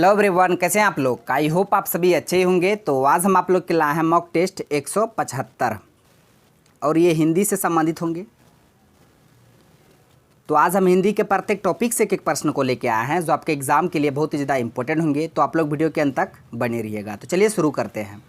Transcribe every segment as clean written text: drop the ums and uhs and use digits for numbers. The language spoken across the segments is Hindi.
हेलो एवरीवन, कैसे हैं आप लोग। आई होप आप सभी अच्छे ही होंगे। तो आज हम आप लोग के लाए हैं मॉक टेस्ट 175 और ये हिंदी से संबंधित होंगे। तो आज हम हिंदी के प्रत्येक टॉपिक से एक प्रश्न को लेके आए हैं जो आपके एग्जाम के लिए बहुत ही ज़्यादा इंपॉर्टेंट होंगे। तो आप लोग वीडियो के अंत तक बने रहिएगा। तो चलिए शुरू करते हैं।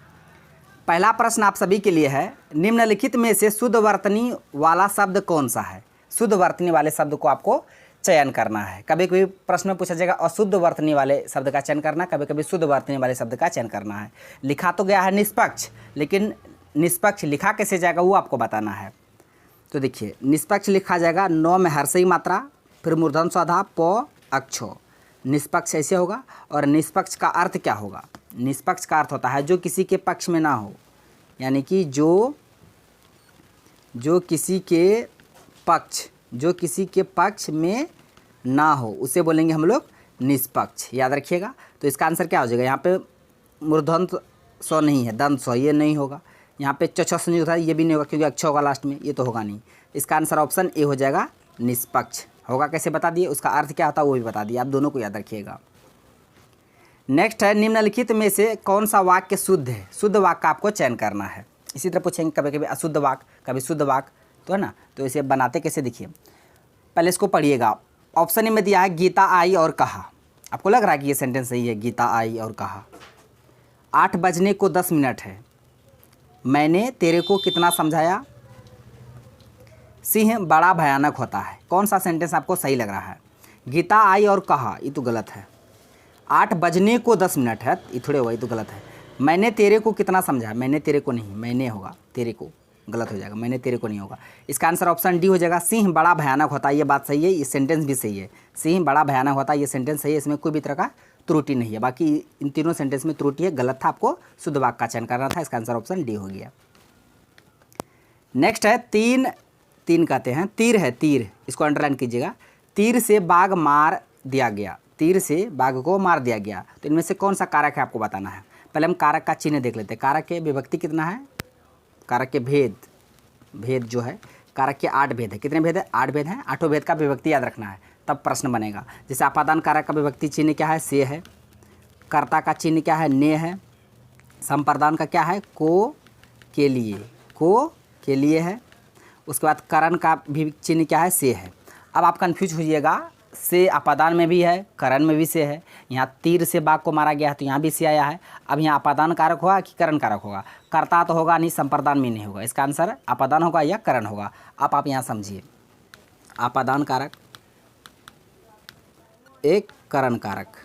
पहला प्रश्न आप सभी के लिए है, निम्नलिखित में से शुद्ध वर्तनी वाला शब्द कौन सा है। शुद्ध वर्तनी वाले शब्द को आपको चयन करना है। कभी कभी प्रश्न में पूछा जाएगा अशुद्ध वर्तनी वाले शब्द का चयन करना, कभी कभी शुद्ध वर्तनी वाले शब्द का चयन करना है। लिखा तो गया है निष्पक्ष, लेकिन निष्पक्ष लिखा कैसे जाएगा वो आपको बताना है। तो देखिए, निष्पक्ष लिखा जाएगा नौ में हर्षई मात्रा, फिर मूर्धन सौधा प अक्षो। निष्पक्ष ऐसे होगा। और निष्पक्ष का अर्थ क्या होगा। निष्पक्ष का अर्थ होता है जो किसी के पक्ष में ना हो, यानी कि जो किसी के पक्ष में ना हो उसे बोलेंगे हम लोग निष्पक्ष। याद रखिएगा। तो इसका आंसर क्या हो जाएगा। यहाँ पे मूर्धन्त स्व नहीं है, दंत स्व, ये नहीं होगा। यहाँ पे चौथा संयुक्त है, ये भी नहीं होगा क्योंकि अक्ष होगा लास्ट में, ये तो होगा नहीं। इसका आंसर ऑप्शन ए हो जाएगा, निष्पक्ष। होगा कैसे बता दिए, उसका अर्थ क्या होता है वो भी बता दिए। आप दोनों को याद रखिएगा। नेक्स्ट है, निम्नलिखित में से कौन सा वाक्य शुद्ध है। शुद्ध वाक्य का आपको चयन करना है। इसी तरह पूछेंगे कभी कभी अशुद्ध वाक्य, कभी शुद्ध वाक्य, तो है ना। तो इसे बनाते कैसे, देखिए पहले इसको पढ़िएगा। ऑप्शन ए में दिया है गीता आई और कहा। आपको लग रहा है कि ये सेंटेंस सही है, गीता आई और कहा। 8 बजने को 10 मिनट है, मैंने तेरे को कितना समझाया। सिंह बड़ा भयानक होता है। कौन सा सेंटेंस आपको सही लग रहा है। गीता आई और कहा, ये तो गलत है। 8 बजने को 10 मिनट है, ये थोड़े हुआ, ये तो गलत है। मैंने तेरे को कितना समझाया, मैंने तेरे को नहीं, मैंने होगा, तेरे को गलत हो जाएगा, मैंने तेरे को नहीं होगा। इसका आंसर ऑप्शन डी हो जाएगा, सिंह बड़ा भयानक होता है। ये बात सही है, ये सेंटेंस भी सही है। सिंह बड़ा भयानक होता है, ये सेंटेंस सही है, इसमें कोई भी तरह का त्रुटि नहीं है। बाकी इन तीनों सेंटेंस में त्रुटि है, गलत था। आपको शुद्ध वाक्य का चयन करना था। इसका आंसर ऑप्शन डी हो गया। नेक्स्ट है तीन कहते हैं, तीर है, तीर, इसको अंडरलाइन कीजिएगा। तीर से बाघ मार दिया गया, तीर से बाघ को मार दिया गया। तो इनमें से कौन सा कारक है आपको बताना है। पहले हम कारक का चिन्ह देख लेते हैं। कारक के विभक्ति कितना है, कारक के भेद जो है, कारक के 8 भेद है। कितने भेद है, 8 भेद हैं। 8 भेद का विभक्ति याद रखना है, तब प्रश्न बनेगा। जैसे अपादान कारक का विभक्ति चिन्ह क्या है, से है। कर्ता का चिन्ह क्या है, ने है। संप्रदान का क्या है, को के लिए है। उसके बाद करण का भी चिन्ह क्या है, से है। अब आप कन्फ्यूज होइएगा, से अपादान में भी है, करण में भी से है। यहाँ तीर से बाघ को मारा गया है तो यहाँ भी से आया है। अब यहाँ अपादान कारक होगा कि करण कारक होगा। कर्ता तो होगा नहीं, संप्रदान में नहीं होगा। इसका आंसर अपादान होगा या करण होगा। अब आप यहाँ समझिए, अपादान कारक एक करण कारक।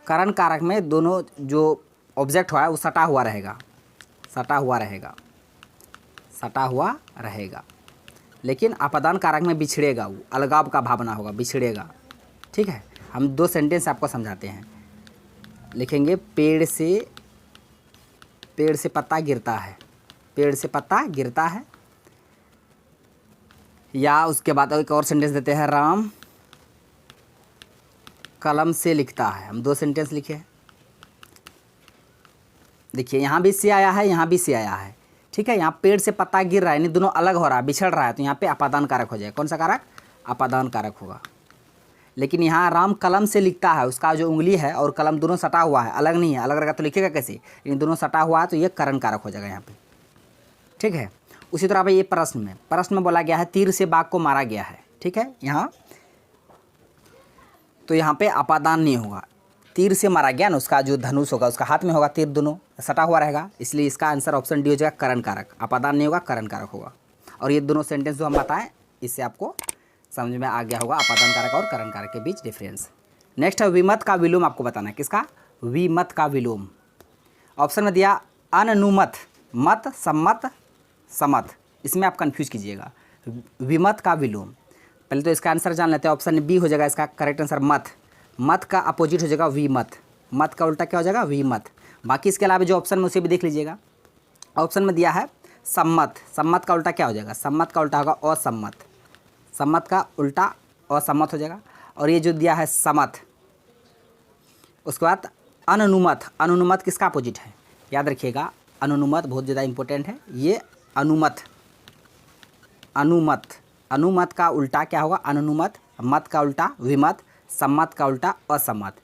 करण कारक में दोनों जो ऑब्जेक्ट हुआ है वो सटा हुआ रहेगा। लेकिन अपादान कारक में बिछड़ेगा, वो अलगाव का भावना होगा, बिछड़ेगा। ठीक है। हम 2 सेंटेंस आपको समझाते हैं। लिखेंगे पेड़ से पत्ता गिरता है, पेड़ से पत्ता गिरता है। या उसके बाद एक और सेंटेंस देते हैं, राम कलम से लिखता है। हम 2 सेंटेंस लिखे हैं। देखिए यहाँ भी से आया है, यहाँ भी से आया है। ठीक है। यहाँ पेड़ से पत्ता गिर रहा है, यानी दोनों अलग हो रहा है, बिछड़ रहा है। तो यहाँ पे अपादान कारक हो जाएगा। कौन सा कारक, अपादान कारक होगा। लेकिन यहाँ राम कलम से लिखता है, उसका जो उंगली है और कलम दोनों सटा हुआ है, अलग नहीं है। अलग रहेगा तो लिखेगा कैसे, इन दोनों सटा हुआ है तो ये करण कारक हो जाएगा यहाँ पे। ठीक है। उसी तरह ये प्रश्न में बोला गया है तीर से बाघ को मारा गया है। ठीक है। यहाँ तो यहाँ पे अपादान नहीं होगा, तीर से मारा गया ना, उसका जो धनुष होगा उसका हाथ में होगा, तीर दोनों सटा हुआ रहेगा। इसलिए इसका आंसर ऑप्शन डी हो जाएगा, करण कारक। अपादान नहीं होगा, करण कारक होगा। और ये दोनों सेंटेंस जो हम बताएं, इससे आपको समझ में आ गया होगा अपादान कारक और करण कारक के बीच डिफरेंस। नेक्स्ट है विमत का विलोम आपको बताना है। किसका, विमत का विलोम। ऑप्शन में दिया अनुमत, मत, सम्मत, समत। इसमें आप कन्फ्यूज कीजिएगा। विमत का विलोम, पहले तो इसका आंसर जान लेते हैं। ऑप्शन बी हो जाएगा इसका करेक्ट आंसर, मत। मत का अपोजिट हो जाएगा विमत। मत का उल्टा क्या हो जाएगा, विमत। बाकी इसके अलावा जो ऑप्शन में उसे भी देख लीजिएगा। ऑप्शन में दिया है सम्मत, सम्मत का उल्टा क्या हो जाएगा, सम्मत का उल्टा होगा असम्मत। सम्मत का उल्टा असम्मत हो जाएगा। और ये जो दिया है समत, उसके बाद अनुनुमत। अनुनुमत किसका अपोजिट है, याद रखिएगा। अनुनुमत बहुत ज़्यादा इंपॉर्टेंट है। ये अनुमत, अनुमत का उल्टा क्या होगा, अनुनुमत। मत का उल्टा विमत, सम्मत का उल्टा असम्मत।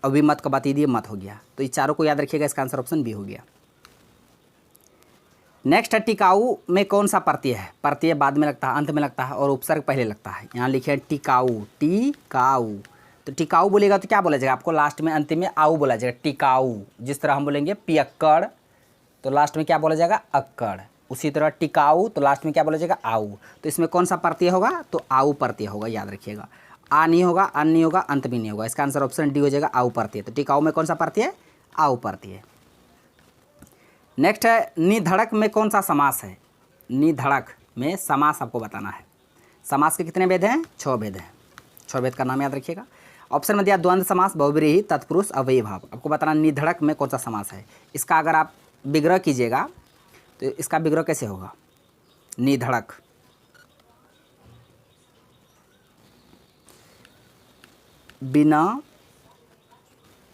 अभिमत का बात दिए मत हो गया। तो ये चारों को याद रखिएगा, इसका आंसर ऑप्शन बी हो गया। नेक्स्ट है टिकाऊ में कौन सा प्रत्यय है? प्रत्यय बाद में लगता है, अंत में लगता है और उपसर्ग पहले लगता है। यहाँ लिखे टिकाऊ, टिकाऊ। तो टिकाऊ बोलेगा तो क्या बोला जाएगा? आपको लास्ट में अंतिम में आऊ बोला जाएगा, टिकाऊ। जिस तरह हम बोलेंगे पियक्कड़ तो लास्ट में क्या बोला जाएगा? अक्कड़। उसी तरह टिकाऊ तो लास्ट में क्या बोला जाएगा? आऊ। तो इसमें कौन सा प्रत्यय होगा? तो आऊ प्रत्यय होगा, याद रखिएगा। आ नहीं होगा, अन नहीं होगा, अंत भी नहीं होगा। इसका आंसर ऑप्शन डी हो जाएगा, आऊ प्रत्यय। तो टिकाऊ में कौन सा प्रत्यय? आऊ प्रत्यय। नेक्स्ट है निधड़क में कौन सा समास है? निधड़क में समास आपको बताना है। समास के कितने भेद हैं? 6 भेद हैं। 6 भेद का नाम याद रखिएगा। ऑप्शन में दिया द्वंद्व समास, बहुब्रीहि, तत्पुरुष, अव्ययीभाव। आपको बताना निधड़क में कौन सा समास है। इसका अगर आप विग्रह कीजिएगा तो इसका विग्रह कैसे होगा? निधड़क,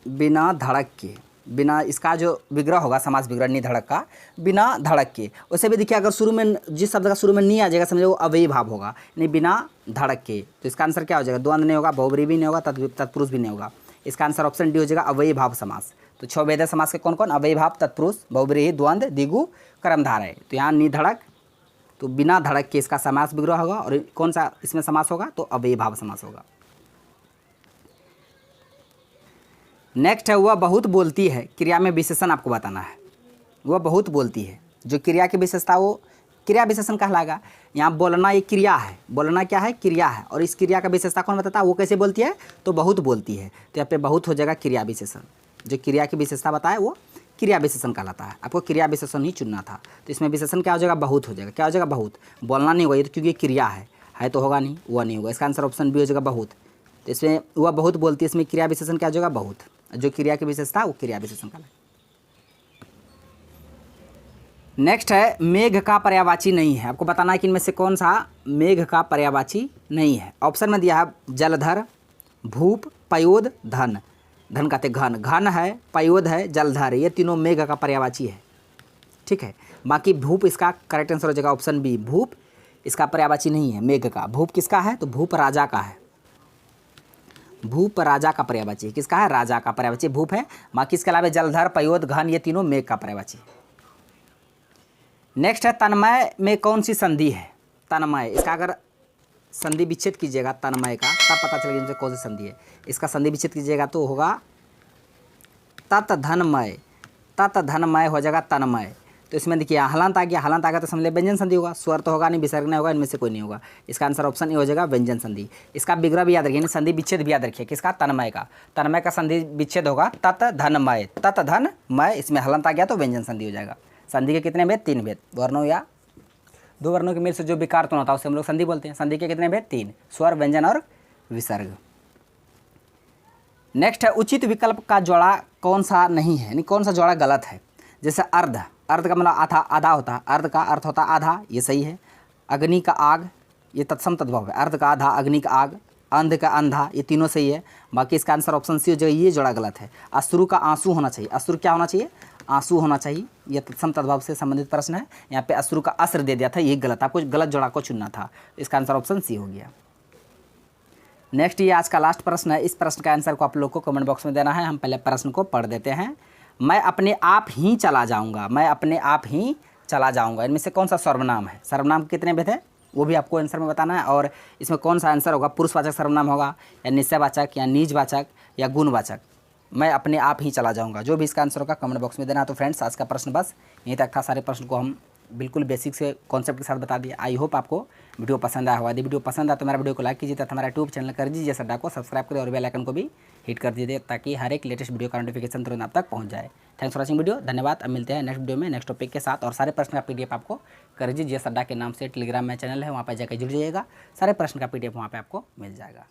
बिना धड़क के, बिना, इसका जो विग्रह होगा समास विग्रह निधड़क का, बिना धड़क के। वैसे भी देखिए अगर शुरू में जिस शब्द का शुरू में नहीं आ जाएगा समझो वो अव्ययी भाव होगा, यानी बिना धड़क के। तो इसका आंसर क्या हो जाएगा? द्वंद्व नहीं होगा, बहुब्रीहि भी नहीं होगा, तत्पुरुष भी नहीं होगा। इसका आंसर ऑप्शन डी हो जाएगा, अव्ययी भाव समास। तो 6 भेद समास के कौन कौन? अव्ययी भाव, तत्पुरुष, बहुब्रीहि, द्वंद्व, द्विगु, कर्मधारय। तो यहाँ निधड़क तो बिना धड़क के इसका समास विग्रह होगा। और कौन सा इसमें समास होगा? तो अव्ययी भाव समास होगा। नेक्स्ट है वह बहुत बोलती है, क्रिया में विशेषण आपको बताना है। वह बहुत बोलती है, जो क्रिया की विशेषता वो क्रिया विशेषण कहलाएगा। यहाँ बोलना ये क्रिया है, बोलना क्या है? क्रिया है। और इस क्रिया का विशेषता कौन बताता है? वो कैसे बोलती है? तो बहुत बोलती है। तो यहाँ पे बहुत हो जाएगा क्रिया विशेषण। जो क्रिया की विशेषता बताए वो क्रिया विशेषण कहलाता है। आपको क्रिया विशेषण ही चुनना था। तो इसमें विशेषण क्या हो जाएगा? बहुत हो जाएगा। क्या हो जाएगा? बहुत। बोलना नहीं होगा ये तो, क्योंकि क्रिया है तो होगा नहीं, वह नहीं होगा। इसका आंसर ऑप्शन बी हो जाएगा, बहुत। तो इसमें वह बहुत बोलती है, इसमें क्रिया विशेषण क्या हो जाएगा? बहुत। जो क्रिया की विशेषता वो क्रिया विशेषण कहलाता है। नेक्स्ट है मेघ का पर्यायवाची नहीं है। आपको बताना है कि इनमें से कौन सा मेघ का पर्यायवाची नहीं है। ऑप्शन में दिया है जलधर, भूप, पयोद, धन। धन कहते घन, घन है, पयोद है, जलधर, ये तीनों मेघ का पर्यायवाची है। ठीक है। बाकी भूप इसका करेक्ट आंसर हो जाएगा ऑप्शन बी, भूप इसका पर्यायवाची नहीं है मेघ का। भूप किसका है? तो भूप राजा का है। भूप राजा का पर्यायवाची किसका है? राजा का पर्यायवाची भूप है। बाकी इसके अलावा जलधर, पयोद, घन ये तीनों मेघ का पर्यायवाची। नेक्स्ट है तन्मय में कौन सी संधि है? तन्मय, इसका अगर संधि विच्छेद कीजिएगा तन्मय का तब पता चलेगा इनसे कौन सी संधि है। इसका संधि विच्छेद कीजिएगा तो होगा तत्धनमय। तत्धनमय हो जाएगा तन्मय। तो इसमें देखिए हलंत आ गया, हलंत आ गया तो समझ ले व्यंजन संधि होगा। स्वर तो होगा नहीं, विसर्ग नहीं होगा, इनमें से कोई नहीं होगा। इसका आंसर ऑप्शन ए हो जाएगा, व्यंजन संधि। इसका विग्रह भी याद रखिए, संधि विच्छेद भी याद रखिए। किसका? तन्मय का। तन्मय का संधि विच्छेद होगा तत्धनमय। तत्धनमय, इसमें हलंत आ गया तो व्यंजन संधि हो जाएगा। संधि के कितने भेद? 3 भेद। वर्णों या 2 वर्णों के मेल से जो विकार तो होता है उसे हम लोग संधि बोलते हैं। संधि के कितने भेद? 3, स्वर, व्यंजन और विसर्ग। नेक्स्ट है उचित विकल्प का जोड़ा कौन सा नहीं है, यानी कौन सा जोड़ा गलत है। जैसे अर्ध, अर्ध का मतलब आधा, आधा होता है। अर्ध का अर्थ होता है आधा, ये सही है। अग्नि का आग, ये तत्सम तद्भव है। अर्ध का आधा, अग्नि का आग, अंध का अंधा, ये तीनों सही है। बाकी इसका आंसर ऑप्शन सी हो जाएगा, ये जोड़ा गलत है। अश्रु का आंसू होना चाहिए। अश्रु क्या होना चाहिए? आंसू होना चाहिए। यह तत्सम तद्भव से संबंधित प्रश्न है। यहाँ पे अश्रु का अस्र दे दिया था, ये गलत। आपको गलत जोड़ा को चुनना था। इसका आंसर ऑप्शन सी हो गया। नेक्स्ट ये आज का लास्ट प्रश्न है। इस प्रश्न का आंसर को आप लोग को कमेंट बॉक्स में देना है। हम पहले प्रश्न को पढ़ देते हैं। मैं अपने आप ही चला जाऊंगा। मैं अपने आप ही चला जाऊंगा, इनमें से कौन सा सर्वनाम है? सर्वनाम कितने भेद है वो भी आपको आंसर में बताना है। और इसमें कौन सा आंसर होगा? पुरुषवाचक सर्वनाम होगा या निश्चयवाचक या निजवाचक या गुणवाचक? मैं अपने आप ही चला जाऊंगा। जो भी इसका आंसर होगा कमेंट बॉक्स में देना। तो फ्रेंड्स आज का प्रश्न बस यहीं तक था। सारे प्रश्न को हम बिल्कुल बेसिक से कॉन्सेप्ट के साथ बता दिए। आई होप आपको वीडियो पसंद आया होगा। यदि वीडियो पसंद आया तो मेरा वीडियो को लाइक कीजिए तथा हमारा यूट्यूब चैनल कर दीजिए सड्डा को सब्सक्राइब करें और बेल आइकन को भी हिट कर दीजिए ताकि हर एक लेटेस्ट वीडियो का नोटिफिकेशन तुरंत आप तक पहुंच जाए। Thanks for watching video. धन्यवाद। अब मिलते हैं नेक्स्ट वीडियो में नेक्स्ट टॉपिक के साथ। और सारे प्रश्न का पीडीएफ आपको कर दीजिए सड्डा के नाम से टेलीग्राम में चैनल है, वहाँ पर जाकर जुड़ जाइएगा। सारे प्रश्न का पीडीएफ वहाँ पर आपको मिल जाएगा।